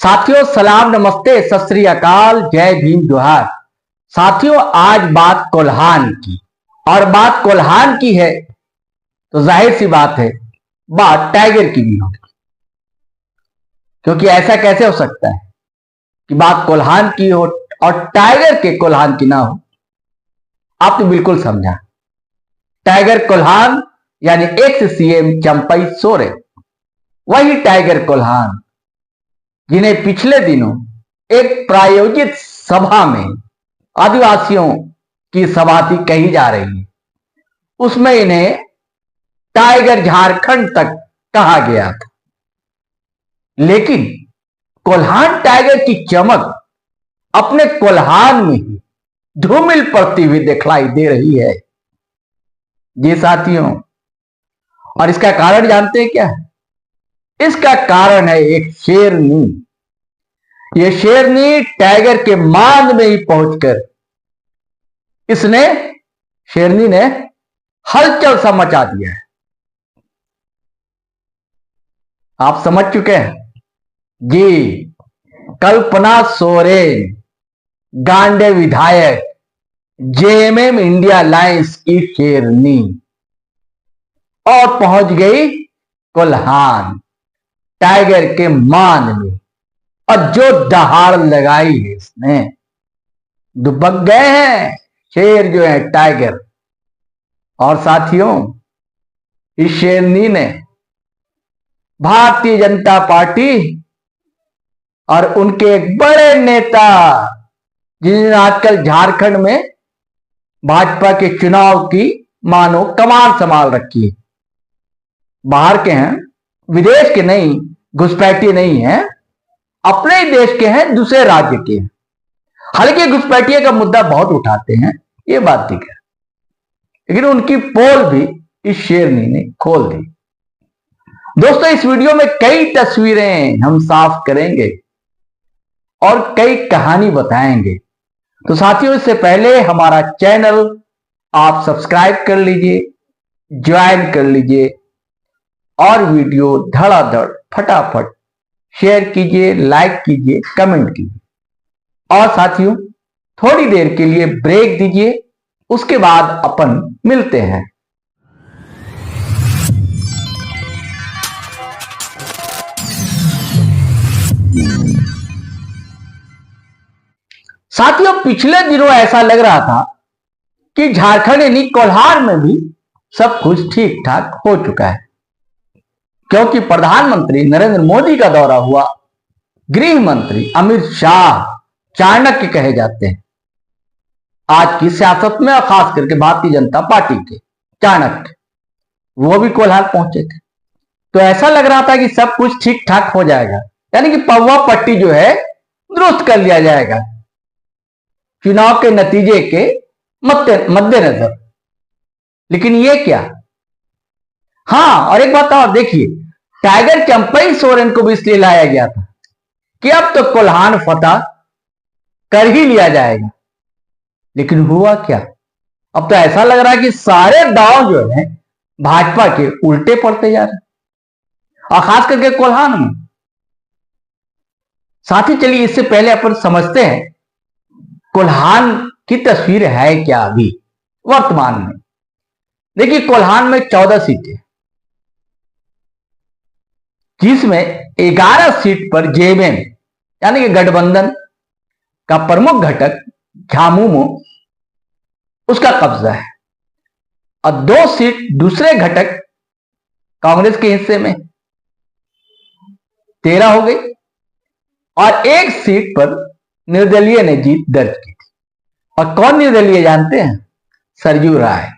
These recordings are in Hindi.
साथियों सलाम, नमस्ते, सत श्री अकाल, जय भीम, जोहार। साथियों आज बात कोल्हान की, और बात कोल्हान की है तो जाहिर सी बात है बात टाइगर की भी होगी, क्योंकि ऐसा कैसे हो सकता है कि बात कोल्हान की हो और टाइगर के कोल्हान की ना हो। आपने बिल्कुल समझा, टाइगर कोल्हान यानी एक्स सीएम चंपई सोरेन, वही टाइगर कोल्हान जिन्हें पिछले दिनों एक प्रायोजित सभा में आदिवासियों की सभा थी कही जा रही है, उसमें इन्हें टाइगर झारखंड तक कहा गया था। लेकिन कोल्हान टाइगर की चमक अपने कोल्हान में ही धूमिल पड़ती हुई दिखलाई दे रही है जी साथियों। और इसका कारण जानते हैं क्या है? इसका कारण है एक शेरनी। ये शेरनी टाइगर के मांद में ही पहुंचकर शेरनी ने हलचल सा मचा दिया है। आप समझ चुके हैं जी, कल्पना सोरेन, गांडे विधायक, जेएमएम इंडिया अलायंस की शेरनी, और पहुंच गई कोल्हान टाइगर के मान में, और जो दहाड़ लगाई है इसने, दुबक गए हैं शेर जो है टाइगर। और साथियों इस शेरनी ने भारतीय जनता पार्टी और उनके एक बड़े नेता, जिन्होंने आजकल झारखंड में भाजपा के चुनाव की मानो कमान संभाल रखी है, बाहर के हैं, विदेश के नहीं, घुसपैठी नहीं है, अपने ही देश के हैं, दूसरे राज्य के हैं। हालांकि घुसपैठिए का मुद्दा बहुत उठाते हैं, ये बात ठीक है, लेकिन उनकी पोल भी इस शेरनी ने खोल दी। दोस्तों इस वीडियो में कई तस्वीरें हम साफ करेंगे और कई कहानी बताएंगे। तो साथियों इससे पहले हमारा चैनल आप सब्सक्राइब कर लीजिए, ज्वाइन कर लीजिए, और वीडियो धड़ाधड़ फटाफट शेयर कीजिए, लाइक कीजिए, कमेंट कीजिए। और साथियों थोड़ी देर के लिए ब्रेक दीजिए, उसके बाद अपन मिलते हैं। साथियों पिछले दिनों ऐसा लग रहा था कि झारखंड यानी कोल्हान में भी सब कुछ ठीक ठाक हो चुका है, क्योंकि प्रधानमंत्री नरेंद्र मोदी का दौरा हुआ, गृह मंत्री अमित शाह चाणक्य कहे जाते हैं आज की सियासत में, और खास करके भारतीय जनता पार्टी के चाणक्य, वो भी कोल्हान पहुंचे थे। तो ऐसा लग रहा था कि सब कुछ ठीक ठाक हो जाएगा, यानी कि पौवा पट्टी जो है दुरुस्त कर लिया जाएगा चुनाव के नतीजे के मद्देनजर। लेकिन ये क्या, हाँ और एक बात और देखिए, टाइगर चंपई सोरेन को भी इसलिए लाया गया था कि अब तो कोल्हान फतह कर ही लिया जाएगा। लेकिन हुआ क्या, अब तो ऐसा लग रहा है कि सारे दांव जो है भाजपा के उल्टे पड़ते जा रहे हैं, और खास करके कोल्हान में। साथ ही चलिए इससे पहले अपन समझते हैं कोल्हान की तस्वीर है क्या अभी वर्तमान में। देखिए कोल्हान में 14 सीटें, जिसमें 11 सीट पर जेएमएम यानी कि गठबंधन का प्रमुख घटक झामुमो उसका कब्जा है, और 2 सीट दूसरे घटक कांग्रेस के हिस्से में, 13 हो गई, और 1 सीट पर निर्दलीय ने जीत दर्ज की थी। और कौन निर्दलीय जानते हैं? सरयू राय।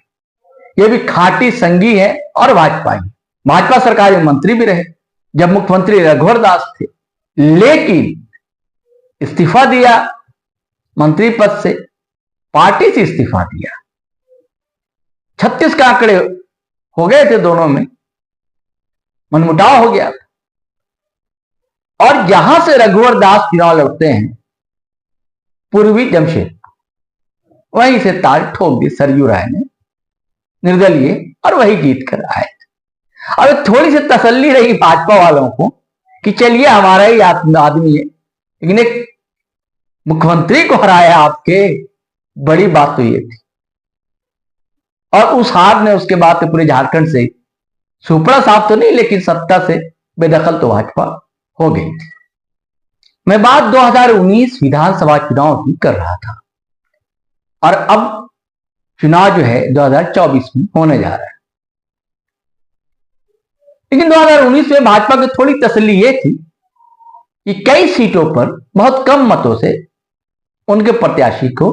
ये भी खाटी संघी है और भाजपा सरकार में मंत्री भी रहे जब मुख्यमंत्री रघुवर दास थे, लेकिन इस्तीफा दिया मंत्री पद से, पार्टी से इस्तीफा दिया। 36 के आंकड़े हो गए थे, दोनों में मनमुटाव हो गया। और जहां से रघुवर दास चुनाव लड़ते हैं पूर्वी जमशेदपुर, वहीं से ताल ठोक दी सरयू राय ने, निर्दलीय, और वही जीत कर आए। अब थोड़ी सी तसल्ली रही भाजपा वालों को कि चलिए हमारा ही आदमी है, लेकिन एक मुख्यमंत्री को हराया आपके, बड़ी बात तो ये थी। और उस हार ने उसके बाद पूरे झारखंड से सुपड़ा साफ तो नहीं, लेकिन सत्ता से बेदखल तो भाजपा हो गई थी। मैं बात 2019 विधानसभा चुनाव की कर रहा था, और अब चुनाव जो है 2024 में होने जा रहा है। लेकिन 2019 में भाजपा की थोड़ी तसल्ली ये थी कि कई सीटों पर बहुत कम मतों से उनके प्रत्याशी को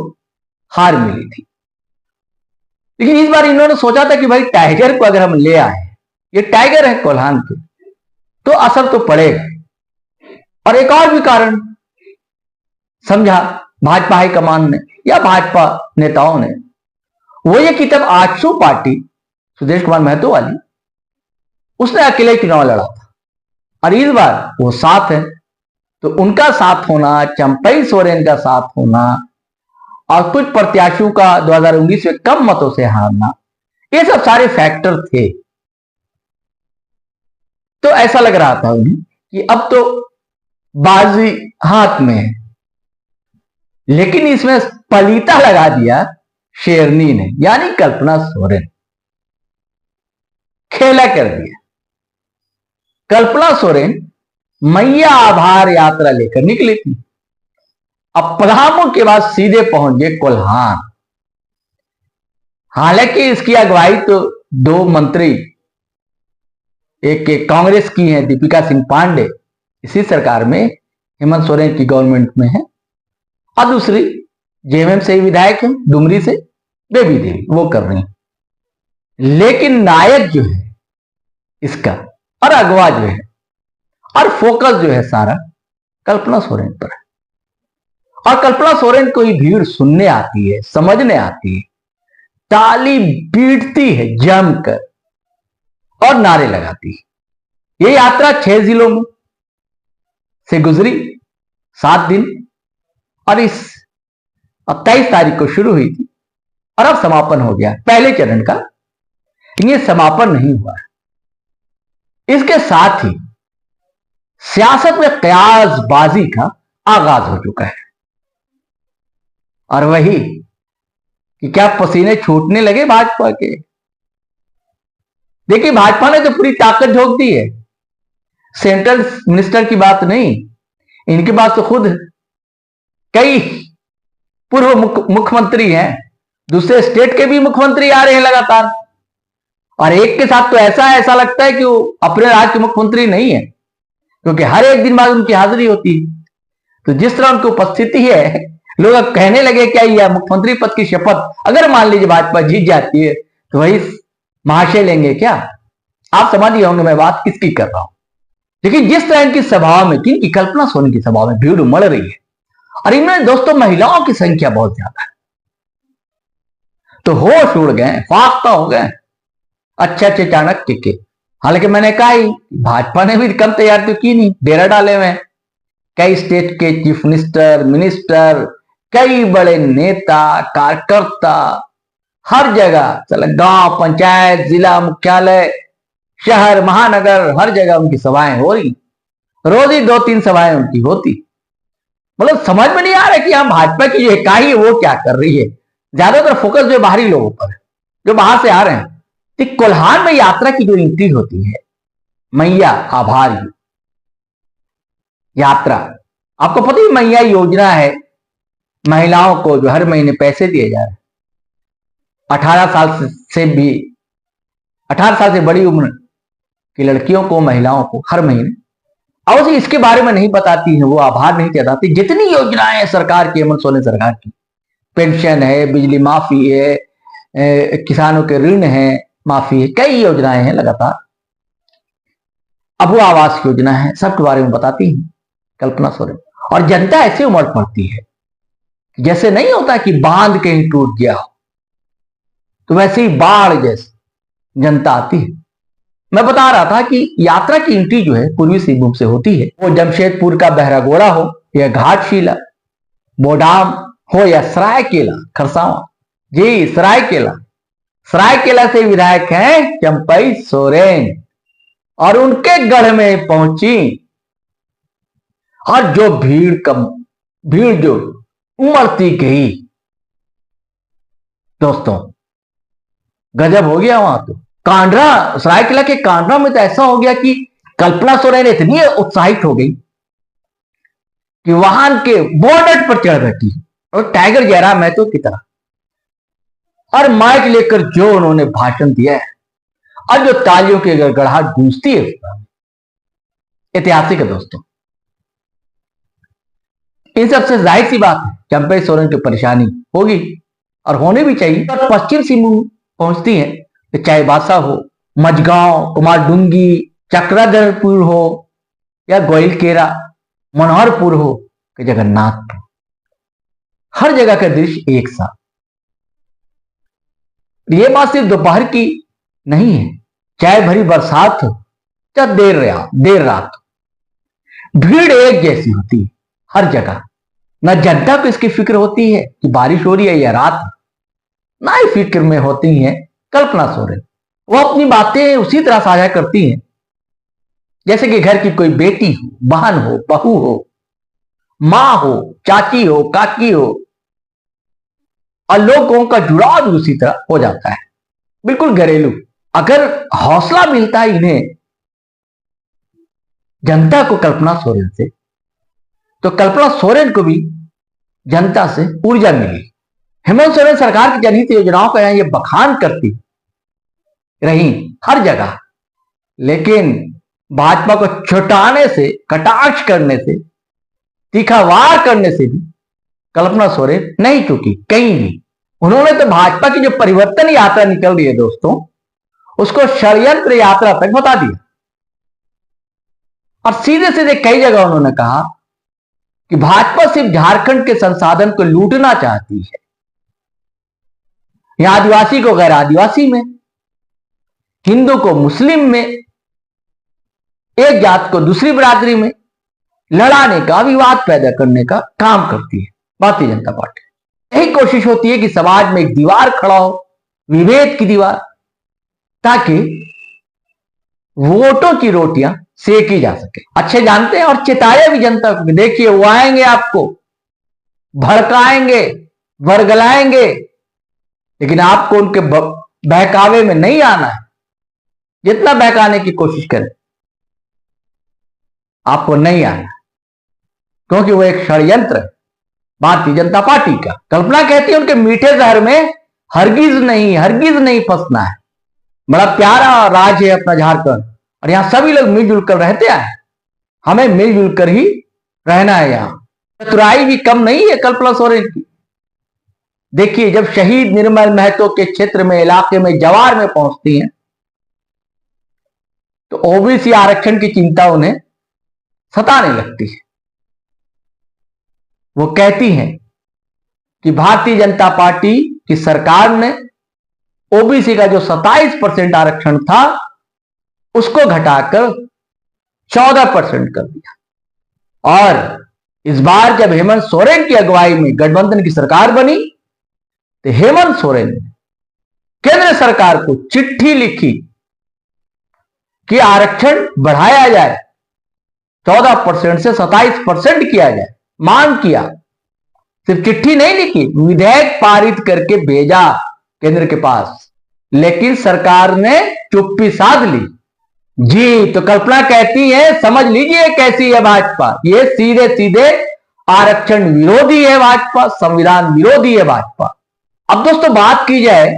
हार मिली थी। लेकिन इस बार इन्होंने सोचा था कि भाई टाइगर को अगर हम ले आए, ये टाइगर है कोल्हान के, तो असर तो पड़ेगा। और एक और भी कारण समझा भाजपा हाईकमान ने या भाजपा नेताओं ने, वो ये कि तब आजसू पार्टी सुदेश कुमार महतो वाली, उसने अकेले चुनाव लड़ा था, और इस बार वो साथ है, तो उनका साथ होना, चंपई सोरेन का साथ होना, और कुछ प्रत्याशियों का 2019 में कम मतों से हारना, ये सब सारे फैक्टर थे। तो ऐसा लग रहा था उन्हें कि अब तो बाजी हाथ में है। लेकिन इसमें पलीता लगा दिया शेरनी ने, यानी कल्पना सोरेन। खेला कर दिया। कल्पना सोरेन मैया आभार यात्रा लेकर निकली थी। अब पलामू के बाद सीधे पहुंच गए कोल्हान। हालांकि इसकी अगुवाई तो दो मंत्री, एक कांग्रेस की है दीपिका सिंह पांडे, इसी सरकार में हेमंत सोरेन की गवर्नमेंट में है, और दूसरी जेएमएम से विधायक है डुमरी से बेबी देवी, वो कर रही है। लेकिन नायक जो है इसका, और अगवा जो है, और फोकस जो है सारा कल्पना सोरेन पर है। और कल्पना सोरेन को ही भीड़ सुनने आती है, समझने आती है, ताली पीटती है जमकर और नारे लगाती है। ये यात्रा 6 जिलों में से गुजरी, 7 दिन, और इस 23 तारीख को शुरू हुई थी और अब समापन हो गया पहले चरण का। ये समापन नहीं हुआ है, इसके साथ ही सियासत में कयासबाजी का आगाज हो चुका है। और वही कि क्या पसीने छूटने लगे भाजपा के। देखिए, भाजपा ने तो पूरी ताकत झोंक दी है। सेंट्रल मिनिस्टर की बात नहीं, इनके पास तो खुद कई पूर्व मुख्यमंत्री हैं, दूसरे स्टेट के भी मुख्यमंत्री आ रहे हैं लगातार, और एक के साथ तो ऐसा लगता है कि वो अपने राज्य के मुख्यमंत्री नहीं है, क्योंकि हर एक दिन बाद उनकी हाजिरी होती है। तो जिस तरह उनकी उपस्थिति है, लोग अब कहने लगे क्या यह मुख्यमंत्री पद की शपथ अगर मान लीजिए भाजपा जीत जाती है तो वही महाशय लेंगे क्या। आप समझ गए होंगे मैं बात किसकी कर रहा हूं। लेकिन जिस तरह इनकी सभाओं में, कि कल्पना सोरेन की सभा में भीड़ उमड़ रही है, और इनमें दोस्तों महिलाओं की संख्या बहुत ज्यादा है, तो होश उड़ गए, फाख्ता हो गए अच्छे चाणक्य के। हालांकि मैंने कहा ही भाजपा ने भी कम तैयारी तो की नहीं, डेरा डाले हुए हैं कई स्टेट के चीफ मिनिस्टर, कई बड़े नेता कार्यकर्ता, हर जगह चल, गांव पंचायत, जिला मुख्यालय, शहर महानगर, हर जगह उनकी सभाएं हो रही, रोज ही 2-3 सभाएं उनकी होती। मतलब समझ में नहीं आ रहा कि यहां भाजपा की जो इकाई है वो क्या कर रही है। ज्यादातर फोकस जो बाहरी लोगों पर है, जो बाहर से आ रहे हैं। कोल्हान में यात्रा की जो एंट्री होती है, मैया आभार यात्रा, आपको पता ही मैया योजना है, महिलाओं को जो हर महीने पैसे दिए जा रहे हैं, 18 साल से बड़ी उम्र की लड़कियों को, महिलाओं को हर महीने। और इसके बारे में नहीं बताती है, वो आभार नहीं जताती। जितनी योजनाएं हैं सरकार की, हेमंत सोरेन सरकार की, पेंशन है, बिजली माफी है, किसानों के ऋण है माफी है, कई योजनाएं हैं लगातार, अब वो आवास योजना है, सबके बारे में बताती है कल्पना सोरेन। और जनता ऐसे उमड़ पड़ती है जैसे नहीं होता कि बांध कहीं टूट गया हो, तो वैसे ही बाढ़ जैसे जनता आती है। मैं बता रहा था कि यात्रा की एंट्री जो है पूर्वी सिंहभूम से होती है, वो जमशेदपुर का बहरागोड़ा हो या घाटशिला, बोडाम हो या सरायकेला खरसावां, जी सरायकेला से विधायक हैं चंपई सोरेन, और उनके गढ़ में पहुंची और जो भीड़ जो उमड़ती गई दोस्तों, गजब हो गया वहां तो। कांडरा, सरायकेला के कांडरा में तो ऐसा हो गया कि कल्पना सोरेन इतनी उत्साहित हो गई कि वाहन के बोनट पर चढ़ बैठी और टाइगर जयराम महतो की तरह, और माइक लेकर जो उन्होंने भाषण दिया है और जो तालियों की गड़गड़ाहट गूंजती है, ऐतिहासिक है दोस्तों। इन सबसे जाहिर सी बात है चंपई सोरेन की परेशानी होगी और होनी भी चाहिए। और पश्चिम सिंहभूम पहुंचती है, तो चाहे बासा हो, मझगांव, कुमारडुंगी, चक्रधरपुर हो या गोइलकेरा, मनोहरपुर हो कि जगन्नाथपुर, हर जगह का दृश्य एक साथ। ये बात सिर्फ दोपहर की नहीं है, चाहे भरी बरसात हो चाहे देर रात हो, भीड़ एक जैसी होती है हर जगह। न जनता को इसकी फिक्र होती है कि बारिश हो रही है या रात, ना ही फिक्र में होती है कल्पना सोरेन। वो अपनी बातें उसी तरह साझा करती हैं जैसे कि घर की कोई बेटी हो, बहन हो, बहू हो, मां हो, चाची हो, काकी हो, और लोगों का जुड़ाव भी उसी तरह हो जाता है, बिल्कुल घरेलू। अगर हौसला मिलता है इन्हें जनता को कल्पना सोरेन से, तो कल्पना सोरेन को भी जनता से ऊर्जा मिली। हेमंत सोरेन सरकार की जनहित योजनाओं का ये बखान करती रही हर जगह, लेकिन भाजपा को छुटाने से, कटाक्ष करने से, तीखा वार करने से भी कल्पना सोरेन नहीं चुकी कहीं भी। उन्होंने तो भाजपा की जो परिवर्तन यात्रा निकल रही है दोस्तों, उसको षड्यंत्र यात्रा तक बता दिया। और सीधे सीधे कई जगह उन्होंने कहा कि भाजपा सिर्फ झारखंड के संसाधन को लूटना चाहती है। यहां आदिवासी को गैर आदिवासी में, हिंदू को मुस्लिम में, एक जात को दूसरी बिरादरी में लड़ाने का, विवाद पैदा करने का काम करती है भारतीय जनता पार्टी। यही कोशिश होती है कि समाज में एक दीवार खड़ा हो, विभेद की दीवार, ताकि वोटों की रोटियां सेकी जा सके। अच्छे जानते हैं और चेताया भी जनता को, देखिए वो आएंगे, आपको भड़काएंगे, वर्गलाएंगे, लेकिन आपको उनके बहकावे में नहीं आना है। जितना बहकाने की कोशिश करें आपको नहीं आना, क्योंकि वो एक षड्यंत्र है भारतीय जनता पार्टी का। कल्पना कहती है उनके मीठे जहर में हरगिज नहीं फंसना है। बड़ा प्यारा राज्य है अपना झारखंड, और यहां सभी लोग मिलजुल कर रहते हैं, हमें मिलजुल कर ही रहना है। यहां चतुराई भी कम नहीं है कल्पना सोरेन की। देखिए, जब शहीद निर्मल महतो के क्षेत्र में, इलाके में, जवार में पहुंचती हैं, तो ओबीसी आरक्षण की चिंता उन्हें सताने लगती है। वो कहती हैं कि भारतीय जनता पार्टी की सरकार ने ओबीसी का जो 27% आरक्षण था उसको घटाकर 14% कर दिया। और इस बार जब हेमंत सोरेन की अगुवाई में गठबंधन की सरकार बनी, तो हेमंत सोरेन ने केंद्र सरकार को चिट्ठी लिखी कि आरक्षण बढ़ाया जाए, 14% से 27% किया जाए, मांग किया। सिर्फ चिट्ठी नहीं लिखी, विधेयक पारित करके भेजा केंद्र के पास, लेकिन सरकार ने चुप्पी साध ली। जी, तो कल्पना कहती है, समझ लीजिए कैसी है भाजपा। ये सीधे सीधे आरक्षण विरोधी है भाजपा, संविधान विरोधी है भाजपा। अब दोस्तों बात की जाए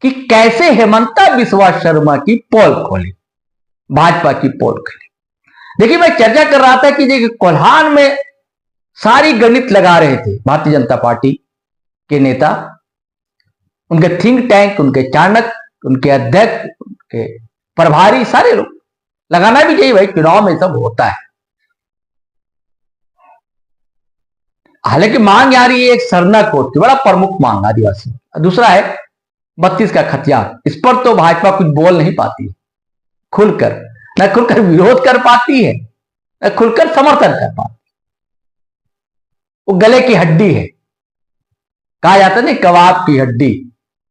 कि कैसे हेमंता बिस्वा शर्मा की पोल खोली, भाजपा की पोल खोली। देखिए, मैं चर्चा कर रहा था कि देखिए कोल्हान में सारी गणित लगा रहे थे भारतीय जनता पार्टी के नेता, उनके थिंक टैंक, उनके चाणक्य, उनके अध्यक्ष, उनके प्रभारी, सारे लोग। लगाना भी चाहिए भाई, चुनाव में सब होता है। हालांकि मांग आ रही है एक सरना कोर्ट की, बड़ा प्रमुख मांग आदिवासी। दूसरा है 32 का खतियान। इस पर तो भाजपा कुछ बोल नहीं पाती है खुलकर, न खुलकर विरोध कर पाती है, न खुलकर समर्थन कर पाती। वो गले की हड्डी है, कहा जाता नहीं, कबाब की हड्डी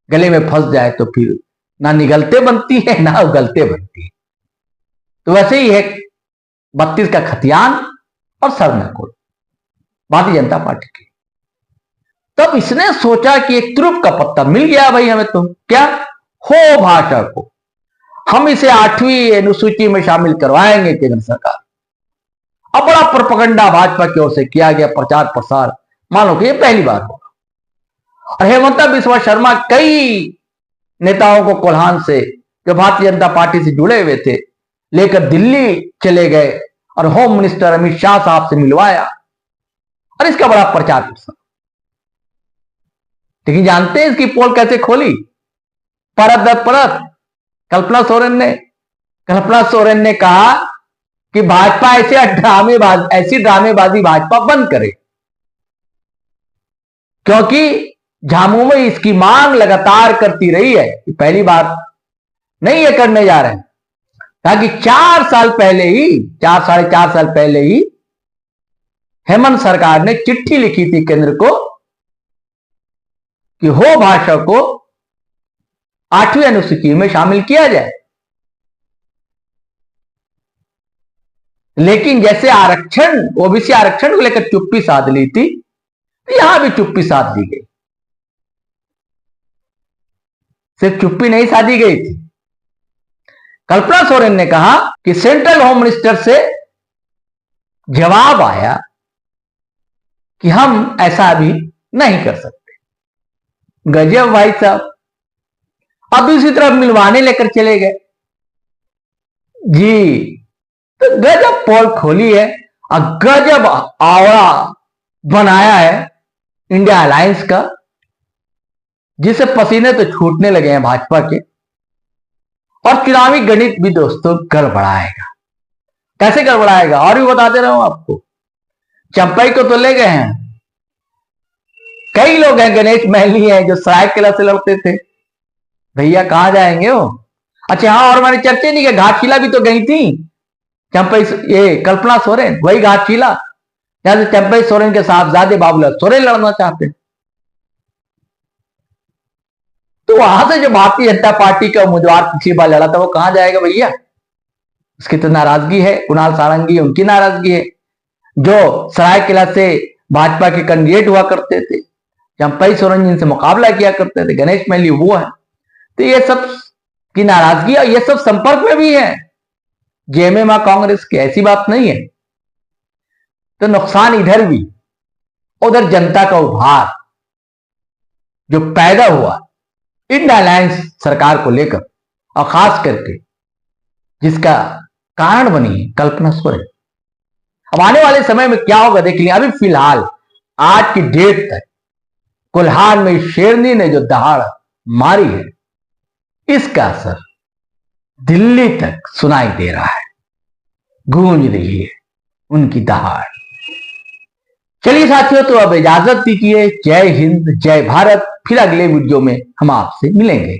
गले में फंस जाए तो फिर ना निगलते बनती है ना उगलते बनती है। तो वैसे ही है 32 का खतियान, और सर न खोल भारतीय जनता पार्टी की। तब इसने सोचा कि एक तुरुप का पत्ता मिल गया भाई हमें, तो क्या हो भाषा को हम इसे 8वीं अनुसूची में शामिल करवाएंगे केंद्र सरकार। अब बड़ा प्रोपगंडा भाजपा की ओर से किया गया, प्रचार प्रसार, मानो कि यह पहली बार होगा। और हेमंता बिस्वा शर्मा कई नेताओं को कोल्हान से, जो भारतीय जनता पार्टी से जुड़े हुए थे, लेकर दिल्ली चले गए और होम मिनिस्टर अमित शाह साहब से मिलवाया और इसका बड़ा प्रचार प्रसार। लेकिन जानते हैं इसकी पोल कैसे खोली? परत दर परत कल्पना सोरेन ने कहा कि भाजपा ऐसी ड्रामेबाजी भाजपा बंद करे, क्योंकि झामुमो में इसकी मांग लगातार करती रही है कि पहली बार नहीं ये करने जा रहे हैं। ताकि 4 साल पहले ही, 4-4.5 साल पहले ही हेमंत सरकार ने चिट्ठी लिखी थी केंद्र को कि हो भाषा को 8वीं अनुसूची में शामिल किया जाए। लेकिन जैसे आरक्षण, ओबीसी आरक्षण को लेकर चुप्पी साध ली थी, तो यहां भी चुप्पी साध दी गई। सिर्फ चुप्पी नहीं साधी गई थी, कल्पना सोरेन ने कहा कि सेंट्रल होम मिनिस्टर से जवाब आया कि हम ऐसा अभी नहीं कर सकते। गजब भाई साहब। अब दूसरी तरफ मिलवाने लेकर चले गए जी, तो गजब पोल खोली है और गजब आवड़ा बनाया है इंडिया अलायंस का, जिसे पसीने तो छूटने लगे हैं भाजपा के। और चुनावी गणित भी दोस्तों गड़बड़ाएगा। कैसे गड़बड़ाएगा और भी बता दे रहा हूं आपको। चंपई को तो ले गए हैं, कई लोग हैं, गणेश महली हैं जो सरायकेला से लड़ते थे, भैया कहां जाएंगे वो। अच्छा हाँ, और मैंने चर्चा नहीं किया, घाटशिला भी तो गई थी चंपई, ये कल्पना सोरेन, वही घाटशिला जहां से चंपई सोरेन के साहबजादे बाबूलाल सोरेन लड़ना चाहते हैं। तो वहां से जो भारतीय जनता पार्टी का उम्मीदवार पिछली बार लड़ा था वो कहां जाएगा भैया। उसकी तो नाराजगी है, कुणाल सारंगी, उनकी नाराजगी है, जो सरायकेला से भाजपा के कैंडिडेट हुआ करते थे, चंपई सोरेन जिनसे मुकाबला किया करते थे, गणेश महली वो है। तो ये सब की नाराजगी, और ये सब संपर्क में भी है जेएमएम कांग्रेस की, ऐसी बात नहीं है। तो नुकसान इधर भी, उधर जनता का उभार जो पैदा हुआ इंडिया अलायंस सरकार को लेकर, और खास करके जिसका कारण बनी है कल्पना सोरेन। अब आने वाले समय में क्या होगा देख लिया। अभी फिलहाल आज की डेट तक कोल्हान में शेरनी ने जो दहाड़ मारी है, इसका असर दिल्ली तक सुनाई दे रहा है, गूंज रही है उनकी दहाड़। चलिए साथियों, तो अब इजाजत दीजिए। जय हिंद, जय भारत। फिर अगले वीडियो में हम आपसे मिलेंगे।